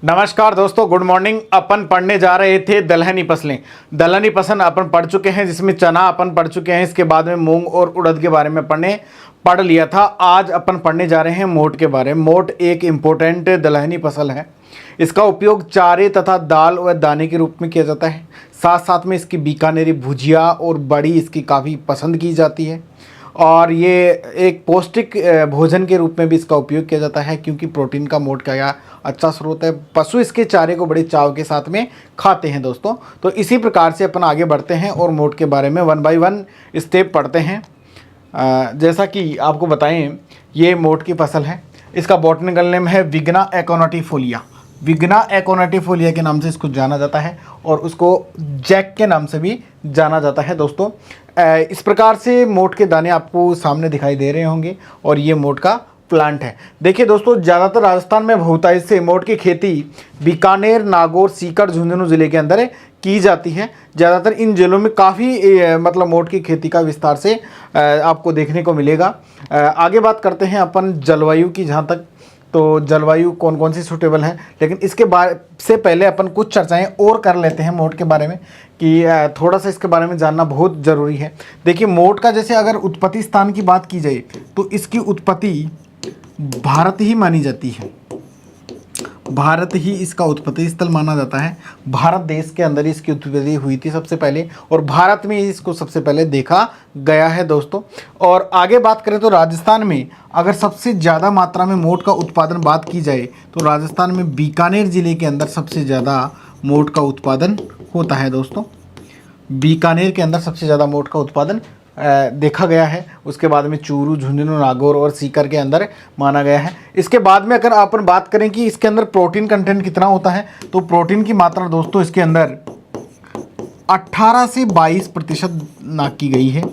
नमस्कार दोस्तों, good morning. अपन पढ़ने जा रहे थे दलहनी फसलें। दलहनी फसल अपन पढ़ चुके हैं, जिसमें चना अपन पढ़ चुके हैं। इसके बाद में मूंग और उड़द के बारे में पढ़ लिया था। आज अपन पढ़ने जा रहे हैं मोट के बारे में। मोट एक इम्पोर्टेंट दलहनी फसल है। इसका उपयोग चारे तथा दाल व दाने के रूप में किया जाता है। साथ साथ में इसकी बीकानेरी भुजिया और बड़ी इसकी काफ़ी पसंद की जाती है। और ये एक पौष्टिक भोजन के रूप में भी इसका उपयोग किया जाता है, क्योंकि प्रोटीन का मोट का यह अच्छा स्रोत है। पशु इसके चारे को बड़े चाव के साथ में खाते हैं दोस्तों। तो इसी प्रकार से अपन आगे बढ़ते हैं और मोट के बारे में 1 बाय 1 स्टेप पढ़ते हैं। जैसा कि आपको बताएं, ये मोट की फसल है। इसका बॉटनिकल नेम है विग्ना एकोनाटिफोलिया। विग्ना एकोनाटिफोलिया के नाम से इसको जाना जाता है और उसको जैक के नाम से भी जाना जाता है दोस्तों। इस प्रकार से मोट के दाने आपको सामने दिखाई दे रहे होंगे और ये मोट का प्लांट है। देखिए दोस्तों, ज़्यादातर राजस्थान में बहुतायत से मोट की खेती बीकानेर, नागौर, सीकर, झुंझुनू ज़िले के अंदर की जाती है। ज़्यादातर इन जिलों में काफ़ी मतलब मोट की खेती का विस्तार से आपको देखने को मिलेगा। आगे बात करते हैं अपन जलवायु की। जहाँ तक तो जलवायु कौन कौन सी सूटेबल है, लेकिन इसके बारे से पहले अपन कुछ चर्चाएं और कर लेते हैं मोट के बारे में, कि थोड़ा सा इसके बारे में जानना बहुत ज़रूरी है। देखिए, मोट का जैसे अगर उत्पत्ति स्थान की बात की जाए तो इसकी उत्पत्ति भारत ही मानी जाती है। भारत ही इसका उत्पत्ति स्थल माना जाता है। भारत देश के अंदर इसकी उत्पत्ति हुई थी सबसे पहले, और भारत में इसको सबसे पहले देखा गया है दोस्तों। और आगे बात करें तो राजस्थान में अगर सबसे ज़्यादा मात्रा में मोट का उत्पादन बात की जाए तो राजस्थान में बीकानेर ज़िले के अंदर सबसे ज़्यादा मोट का उत्पादन होता है दोस्तों। बीकानेर के अंदर सबसे ज़्यादा मोट का उत्पादन देखा गया है। उसके बाद में चूरू, झुंझुनू, नागौर और सीकर के अंदर माना गया है। इसके बाद में अगर अपन बात करें कि इसके अंदर प्रोटीन कंटेंट कितना होता है, तो प्रोटीन की मात्रा दोस्तों इसके अंदर 18 से 22% नाक की गई है।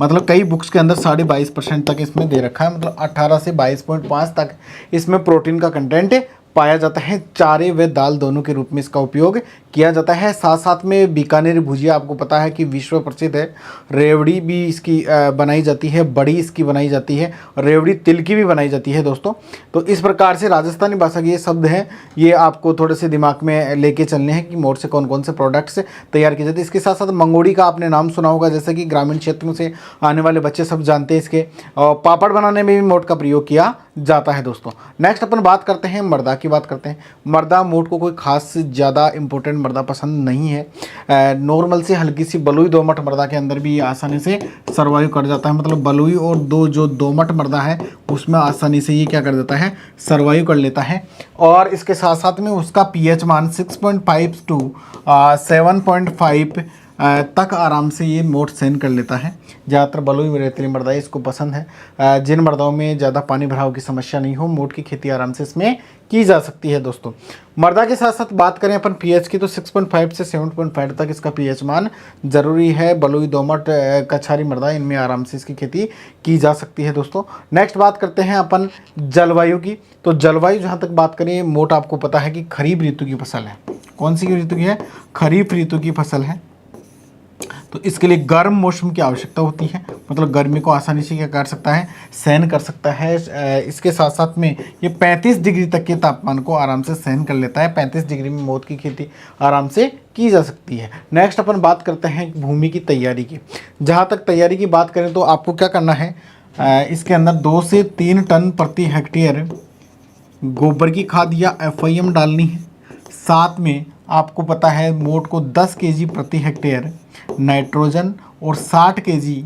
मतलब कई बुक्स के अंदर 22.5% तक इसमें दे रखा है। मतलब 18 से 22.5 तक इसमें प्रोटीन का कंटेंट पाया जाता है। चारे व दाल दोनों के रूप में इसका उपयोग किया जाता है। साथ साथ में बीकानेरी भुजिया आपको पता है कि विश्व प्रसिद्ध है। रेवड़ी भी इसकी बनाई जाती है, बड़ी इसकी बनाई जाती है, रेवड़ी तिल की भी बनाई जाती है दोस्तों। तो इस प्रकार से राजस्थानी भाषा के ये शब्द हैं, ये आपको थोड़े से दिमाग में लेके चलने हैं कि मोट से कौन कौन से प्रोडक्ट्स तैयार किए जाते हैं। इसके साथ साथ मंगोड़ी का आपने नाम सुना होगा, जैसे कि ग्रामीण क्षेत्रों से आने वाले बच्चे सब जानते हैं इसके। और पापड़ बनाने में भी मोट का प्रयोग किया जाता है दोस्तों। नेक्स्ट अपन बात करते हैं मर्दा की बात करते हैं। मर्दा मोट को कोई खास ज़्यादा इंपॉर्टेंट मर्दा पसंद नहीं है। नॉर्मल से हल्की सी बलुई दोमट मर्दा के अंदर भी आसानी से सर्वाइव कर जाता है। मतलब बलुई और जो दोमट मर्दा है उसमें आसानी से ये क्या कर देता है, सर्वाइव कर लेता है। और इसके साथ साथ में उसका पीएच मान 6.5 to 7.5 तक आराम से ये मोट सहन कर लेता है। ज़्यादातर बलुई में रेतीली मृदा इसको पसंद है। जिन मृदाओं में ज़्यादा पानी भराव की समस्या नहीं हो, मोट की खेती आराम से इसमें की जा सकती है दोस्तों। मृदा के साथ साथ बात करें अपन पीएच की, तो 6.5 से 7.5 तक इसका पीएच मान ज़रूरी है। बलुई, दोमट, कछारी मृदा, इनमें आराम से इसकी खेती की जा सकती है दोस्तों। नेक्स्ट बात करते हैं अपन जलवायु की। तो जलवायु जहाँ तक बात करें, मोट आपको पता है कि खरीफ ऋतु की फसल है। कौन सी ऋतु की है? खरीफ ऋतु की फसल है। तो इसके लिए गर्म मौसम की आवश्यकता होती है। मतलब गर्मी को आसानी से क्या कर सकता है, सहन कर सकता है। इसके साथ साथ में ये 35 डिग्री तक के तापमान को आराम से सहन कर लेता है। 35 डिग्री में मोट की खेती आराम से की जा सकती है। नेक्स्ट अपन बात करते हैं भूमि की तैयारी की। जहाँ तक तैयारी की बात करें तो आपको क्या करना है, इसके अंदर 2 से 3 टन प्रति हेक्टेयर गोबर की खाद या FIM डालनी है। साथ में आपको पता है मोट को 10 kg प्रति हेक्टेयर नाइट्रोजन और 60 kg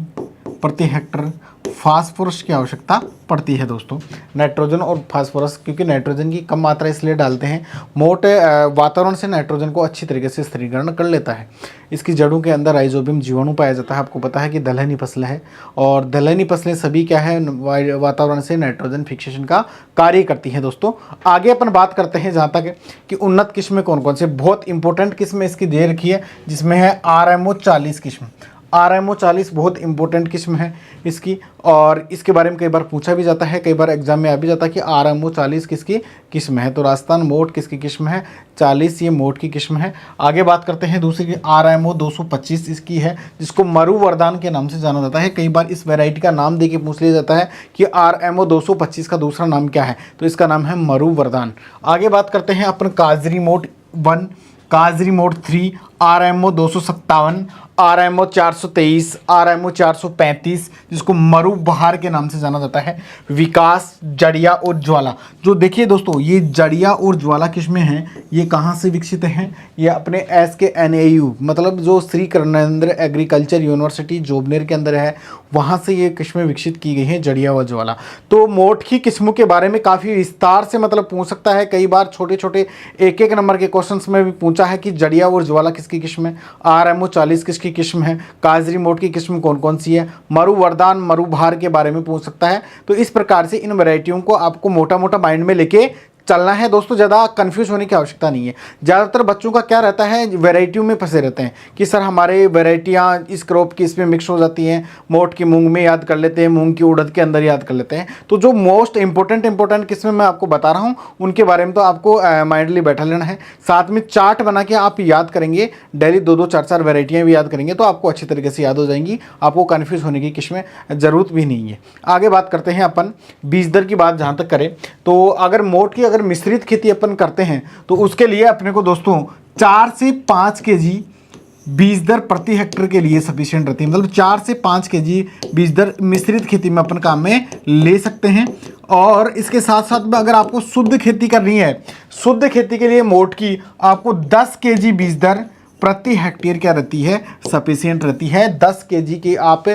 प्रति हेक्टेयर फास्फोरस की आवश्यकता पड़ती है दोस्तों। नाइट्रोजन और फास्फोरस, क्योंकि नाइट्रोजन की कम मात्रा इसलिए डालते हैं, मोट वातावरण से नाइट्रोजन को अच्छी तरीके से स्थिरीकरण कर लेता है। इसकी जड़ों के अंदर राइजोबियम जीवाणु पाया जाता है। आपको पता है कि दलहनी फसल है, और दलहनी फसलें सभी क्या है, वातावरण से नाइट्रोजन फिक्सेशन का कार्य करती हैं दोस्तों। आगे अपन बात करते हैं जहाँ तक कि उन्नत किस्में कौन कौन से। बहुत इंपॉर्टेंट किस्म इसकी दे रखी है, जिसमें है RMO 40 किस्म। RMO 40 बहुत इंपॉर्टेंट किस्म है इसकी, और इसके बारे में कई बार पूछा भी जाता है, कई बार एग्जाम में आ भी जाता है कि RMO 40 किसकी किस्म है। तो राजस्थान मोट किसकी किस्म है? 40 ये मोट की किस्म है। आगे बात करते हैं दूसरी की, RMO 225 इसकी है, जिसको मरु वरदान के नाम से जाना जाता है। कई बार इस वैरायटी का नाम दे के पूछ लिया जाता है कि RMO 225 का दूसरा नाम क्या है, तो इसका नाम है मरु वरदान। आगे बात करते हैं अपन काजरी मोट 1, काजरी मोट 3, RMO 257, RMO 423, RMO 435, जिसको मरु बहार के नाम से जाना जाता है। विकास, जड़िया और ज्वाला, जो देखिए दोस्तों ये जड़िया और ज्वाला किस्में हैं, ये कहाँ से विकसित हैं? ये अपने SKNAU मतलब जो श्री कृष्णेंद्र एग्रीकल्चर यूनिवर्सिटी जोबनेर के अंदर है, वहाँ से ये किस्में विकसित की गई हैं, जड़िया व ज्वाला। तो मोट की किस्मों के बारे में काफ़ी विस्तार से मतलब पूछ सकता है, कई बार छोटे छोटे एक एक नंबर के क्वेश्चंस में भी पूछा है कि जड़िया और ज्वाला किसकी किस्म है, RMO 40 किसकी किस्म है, काजरी मोट की किस्म कौन कौन सी है, मरु वरदान मरु भार के बारे में पूछ सकता है। तो इस प्रकार से इन वैरायटियों को आपको मोटा मोटा माइंड में लेके चलना है दोस्तों, ज़्यादा कंफ्यूज होने की आवश्यकता नहीं है। ज़्यादातर बच्चों का क्या रहता है, वैरायटियों में फंसे रहते हैं कि सर हमारे वैरायटियाँ इस क्रॉप की इसमें मिक्स हो जाती हैं, मोट की मूंग में याद कर लेते हैं, मूंग की उड़द के अंदर याद कर लेते हैं। तो जो मोस्ट इंपॉर्टेंट किस्में मैं आपको बता रहा हूँ उनके बारे में तो आपको माइंडली बैठा लेना है। साथ में चार्ट बना के आप याद करेंगे, डेली 2-2 4-4 वैरायटियाँ भी याद करेंगे तो आपको अच्छी तरीके से याद हो जाएंगी, आपको कन्फ्यूज़ होने की किस्में ज़रूरत भी नहीं है। आगे बात करते हैं अपन बीज दर की बात जहाँ तक करें तो अगर मोट की अगर मिश्रित खेती अपन करते हैं तो उसके लिए अपने को दोस्तों 4 से 5 केजी बीज दर प्रति हेक्टेयर के लिए सफिशिएंट रहती है। मतलब 4 से 5 केजी बीज दर मिश्रित खेती में अपन काम में ले सकते हैं। और इसके साथ साथ में अगर आपको शुद्ध खेती करनी है, शुद्ध खेती के लिए मोट की आपको 10 केजी बीज दर प्रति हेक्टेयर क्या रहती है, सफिशिएंट रहती है। 10 केजी की आप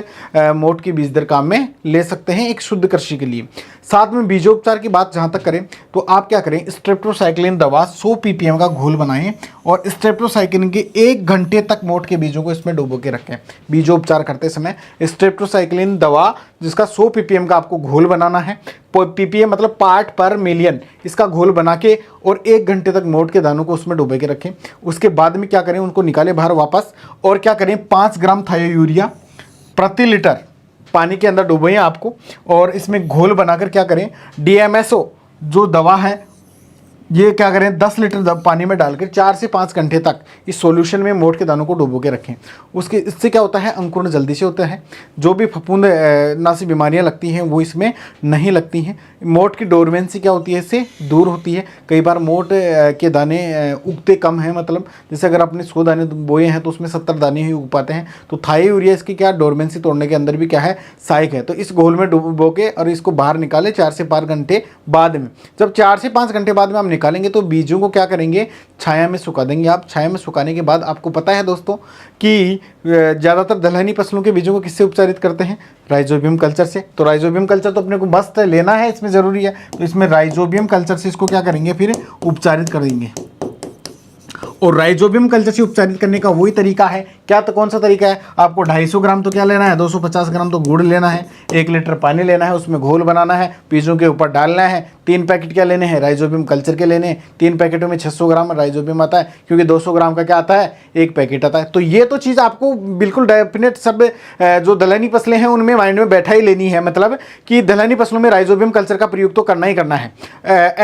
मोट की बीज दर काम में ले सकते हैं एक शुद्ध कृषि के लिए। साथ में बीजोपचार की बात जहाँ तक करें तो आप क्या करें, स्ट्रेप्टोसाइक्लिन दवा 100 ppm का घोल बनाएं और स्ट्रेप्टोसाइक्लिन के 1 घंटे तक मोट के बीजों को इसमें डुबो के रखें। बीजोपचार करते समय स्ट्रेप्टोसाइक्लिन दवा जिसका 100 ppm का आपको घोल बनाना है, ppm मतलब पार्ट पर मिलियन, इसका घोल बना के और 1 घंटे तक मोट के दानों को उसमें डुबो के रखें। उसके बाद में क्या करें, उनको निकालें बाहर वापस और क्या करें 5 ग्राम थायो यूरिया प्रति लीटर पानी के अंदर डुबोएं आपको, और इसमें घोल बनाकर क्या करें DMSO जो दवा है ये क्या करें 10 लीटर पानी में डालकर 4 से 5 घंटे तक इस सॉल्यूशन में मोट के दानों को डुबो के रखें। उसके इससे क्या होता है, अंकुरण जल्दी से होता है, जो भी फफूंद नासी बीमारियां लगती हैं वो इसमें नहीं लगती हैं। मोट की डोरमेंसी क्या होती है, इससे दूर होती है। कई बार मोट के दाने उगते कम हैं, मतलब जैसे अगर आपने 100 दाने बोए हैं तो उसमें 70 दाने ही उग पाते हैं। तो थाई यूरिया इसकी क्या डोरमेंसी तोड़ने के अंदर भी क्या है, सहायक है। तो इस घोल में डुबो के और इसको बाहर निकाले 4 से 5 घंटे बाद में। जब 4 से 5 घंटे बाद में हम निकालेंगे तो बीजों को क्या करेंगे, छाया में सुखा देंगे। आप छाया में सुखाने के बाद आपको पता है दोस्तों कि ज़्यादातर दलहनी फसलों के बीजों को किससे उपचारित करते हैं, राइजोबियम कल्चर से। तो राइजोबियम कल्चर तो अपने को मस्त लेना है, इसमें ज़रूरी है। तो इसमें राइजोबियम कल्चर से इसको क्या करेंगे, फिर उपचारित कर देंगे। और राइजोबियम कल्चर से उपचारित करने का वही तरीका है, क्या तो कौन सा तरीका है, आपको 250 ग्राम तो क्या लेना है, 250 ग्राम तो गुड़ लेना है, 1 लीटर पानी लेना है, उसमें घोल बनाना है, बीजों के ऊपर डालना है। 3 पैकेट क्या लेने हैं, राइजोबियम कल्चर के लेने हैं। 3 पैकेटों में 600 ग्राम राइजोबियम आता है, क्योंकि 200 ग्राम का क्या आता है, 1 पैकेट आता है। तो ये तो चीज़ आपको बिल्कुल डेफिनेट सब जो दलहनी फसलें हैं उनमें माइंड में बैठा ही लेनी है, मतलब कि दलहनी फसलों में राइजोबियम कल्चर का प्रयोग तो करना ही करना है।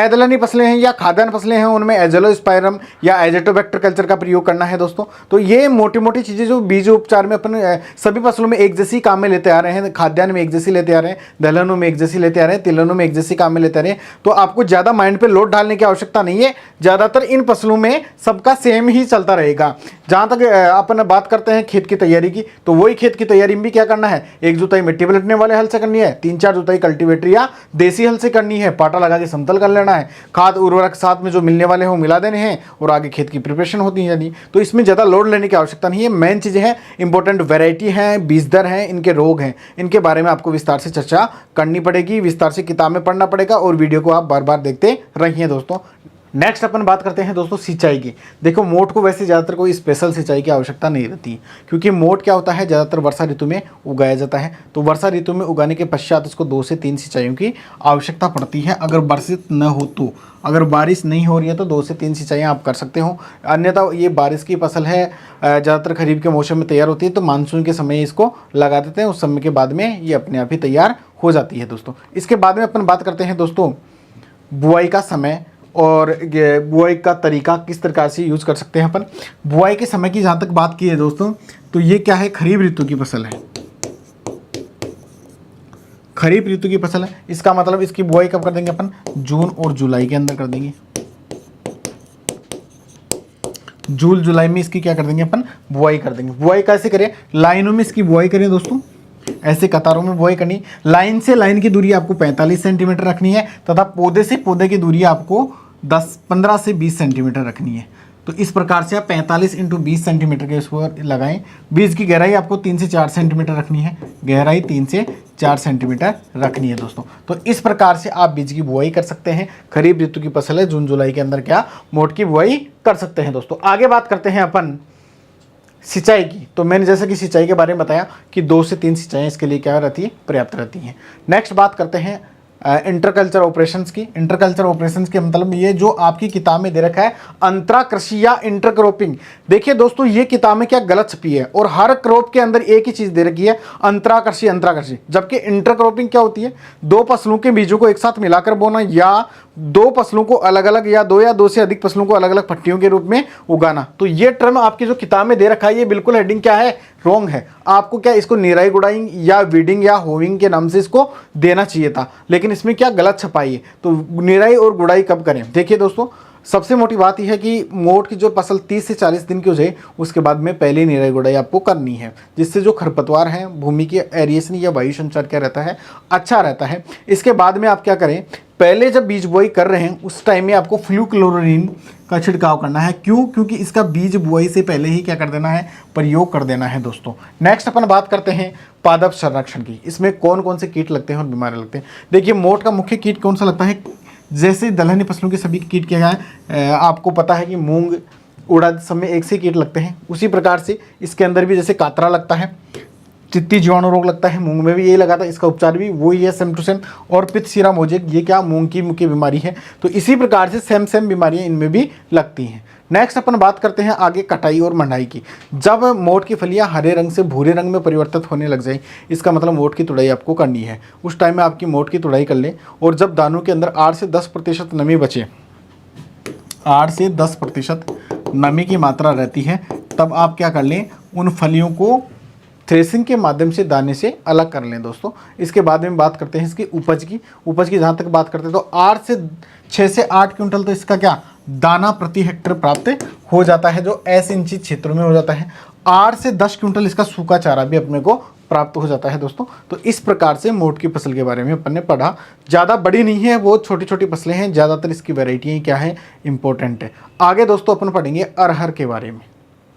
अदलहनी फसलें हैं या खाद्यान्न फसलें हैं उनमें एजोलोस्पायरम या एजेटोबैक्टर कल्चर का प्रयोग करना है दोस्तों। तो ये मोटी मोटी चीज़ें जो बीज उपचार में अपन सभी फसलों में एक जैसी काम में लेते आ रहे हैं, खाद्यान्न में एक जैसी लेते आ रहे हैं, दलहनों में एक जैसी लेते आ रहे हैं, तिलहनों में एक जैसी काम में लेते आ रहे हैं। तो आपको ज़्यादा माइंड पे लोड डालने की आवश्यकता नहीं है, ज़्यादातर इन फसलों में सबका सेम ही चलता रहेगा। जहाँ तक अपन बात करते हैं खेत की तैयारी की, तो वही खेत की तैयारी में भी क्या करना है, 1 जुताई मिट्टी पलटने वाले हल से करनी है, 3-4 जुताई कल्टीवेटर या देसी हल से करनी है, पाटा लगा के समतल कर लेना है, खाद उर्वरक साथ में जो मिलने वाले हैं वो मिला देने हैं और आगे खेत की प्रिपरेशन होती है। यानी तो इसमें ज़्यादा लोड लेने की आवश्यकता नहीं है। मेन चीज़ें हैं, इंपॉर्टेंट वैरायटी हैं, बीज दर हैं, इनके रोग हैं, इनके बारे में आपको विस्तार से चर्चा करनी पड़ेगी, विस्तार से किताब में पढ़ना पड़ेगा और वीडियो को आप बार बार देखते रहिए दोस्तों। नेक्स्ट अपन बात करते हैं दोस्तों सिंचाई की। देखो मोट को वैसे ज़्यादातर कोई स्पेशल सिंचाई की आवश्यकता नहीं रहती है, क्योंकि मोट क्या होता है ज़्यादातर वर्षा ऋतु में उगाया जाता है। तो वर्षा ऋतु में उगाने के पश्चात उसको 2 से 3 सिंचाइयों की आवश्यकता पड़ती है अगर वर्षित न हो तो। अगर बारिश नहीं हो रही है तो 2 से 3 सिंचाइयाँ आप कर सकते हो। अन्यथा ये बारिश की फसल है, ज़्यादातर खरीफ के मौसम में तैयार होती है, तो मानसून के समय इसको लगा देते हैं, उस समय के बाद में ये अपने आप ही तैयार हो जाती है दोस्तों। इसके बाद में अपन बात करते हैं दोस्तों बुआई का समय और बुआई का तरीका, किस प्रकार से यूज़ कर सकते हैं अपन। बुआई के समय की जहाँ तक बात की है दोस्तों, तो ये क्या है, खरीफ ऋतु की फसल है। खरीफ ऋतु की फसल है, इसका मतलब इसकी बुआई कब कर देंगे अपन, जून और जुलाई के अंदर कर देंगे। जून जुलाई में इसकी क्या कर देंगे अपन, बुआई कर देंगे। बुआई कैसे करें, लाइनों में इसकी बुआई करें दोस्तों, ऐसे कतारों में बुआई करनी। लाइन से लाइन की दूरी आपको 45 सेंटीमीटर रखनी है, तथा पौधे से पौधे की दूरी आपको 15 से 20 सेंटीमीटर रखनी है। तो इस प्रकार से आप 45 × 20 सेंटीमीटर के उस पर लगाएं। बीज की गहराई आपको 3 से 4 सेंटीमीटर रखनी है, गहराई 3 से 4 सेंटीमीटर रखनी है दोस्तों। तो इस प्रकार से आप बीज की बुआई कर सकते हैं। खरीफ ऋतु की फसल है, जून जुलाई के अंदर क्या मोट की बुआई कर सकते हैं दोस्तों। आगे बात करते हैं अपन सिंचाई की। तो मैंने जैसे कि सिंचाई के बारे में बताया कि 2 से 3 सिंचाई इसके लिए क्या रहती है, पर्याप्त रहती हैं। नेक्स्ट बात करते हैं इंटरकल्चर ऑपरेशंस की। इंटरकल्चर ऑपरेशंस के मतलब ये जो आपकी किताब में दे रखा है अंतरा कृषि या इंटरक्रॉपिंग। देखिए दोस्तों ये किताब में क्या गलत छपी है, और हर क्रॉप के अंदर एक ही चीज़ दे रखी है, अंतरा कृषि अंतरा कृषि। जबकि इंटरक्रॉपिंग क्या होती है, 2 फसलों के बीजों को एक साथ मिलाकर बोना, या 2 फसलों को अलग अलग, या 2 से अधिक फसलों को अलग अलग पट्टियों के रूप में उगाना। तो ये टर्म आपकी जो किताब में दे रखा है ये बिल्कुल हेडिंग क्या है, रॉन्ग है। आपको क्या इसको निराई गुड़ाई या वीडिंग या होविंग के नाम से इसको देना चाहिए था, लेकिन इसमें क्या गलत छपाई है। तो निराई और गुड़ाई कब करें, देखिए दोस्तों सबसे मोटी बात यह है कि मोट की जो फसल 30 से 40 दिन की हो जाए उसके बाद में पहले निराई गुड़ाई आपको करनी है, जिससे जो खरपतवार है, भूमि के एरिएशन या वायु संचार क्या रहता है, अच्छा रहता है। इसके बाद में आप क्या करें, पहले जब बीज बुआई कर रहे हैं उस टाइम में आपको फ्लूक्लोरीन का छिड़काव करना है। क्यों, क्योंकि इसका बीज बुआई से पहले ही क्या कर देना है, प्रयोग कर देना है दोस्तों। नेक्स्ट अपन बात करते हैं पादप संरक्षण की। इसमें कौन कौन से कीट लगते हैं और बीमारी लगते हैं। देखिए मोट का मुख्य कीट कौन सा लगता है, जैसे दलहनी फसलों के सभी कीट क्या है, आपको पता है कि मूंग उड़द सब में एक से कीट लगते हैं, उसी प्रकार से इसके अंदर भी जैसे कातरा लगता है, चित्ती जीवाणु रोग लगता है, मूंग में भी यही लगा था, इसका उपचार भी वही है सेम टू सेम। और पित्तशिरा मोजेक, ये क्या मूंग की मुख्य बीमारी है। तो इसी प्रकार से सेम बीमारियां इनमें भी लगती हैं। नेक्स्ट अपन बात करते हैं आगे कटाई और मंडाई की। जब मोट की फलियां हरे रंग से भूरे रंग में परिवर्तित होने लग जाए, इसका मतलब मोट की तुड़ाई आपको करनी है। उस टाइम में आपकी मोट की तुड़ाई कर लें, और जब दानों के अंदर 8 से 10% नमी बचे, 8 से 10% नमी की मात्रा रहती है, तब आप क्या कर लें, उन फलियों को थ्रेसिंग के माध्यम से दाने से अलग कर लें दोस्तों। इसके बाद में बात करते हैं इसकी उपज की। उपज की जहाँ तक बात करते हैं तो 6 से 8 क्विंटल तो इसका क्या दाना प्रति हेक्टेयर प्राप्त हो जाता है, जो असिंचित क्षेत्रों में हो जाता है। 8 से 10 क्विंटल इसका सूखा चारा भी अपने को प्राप्त हो जाता है दोस्तों। तो इस प्रकार से मोट की फसल के बारे में अपन ने पढ़ा। ज़्यादा बड़ी नहीं है, वो छोटी छोटी फसलें हैं, ज़्यादातर इसकी वैरायटियाँ क्या है, इंपॉर्टेंट है। आगे दोस्तों अपन पढ़ेंगे अरहर के बारे में।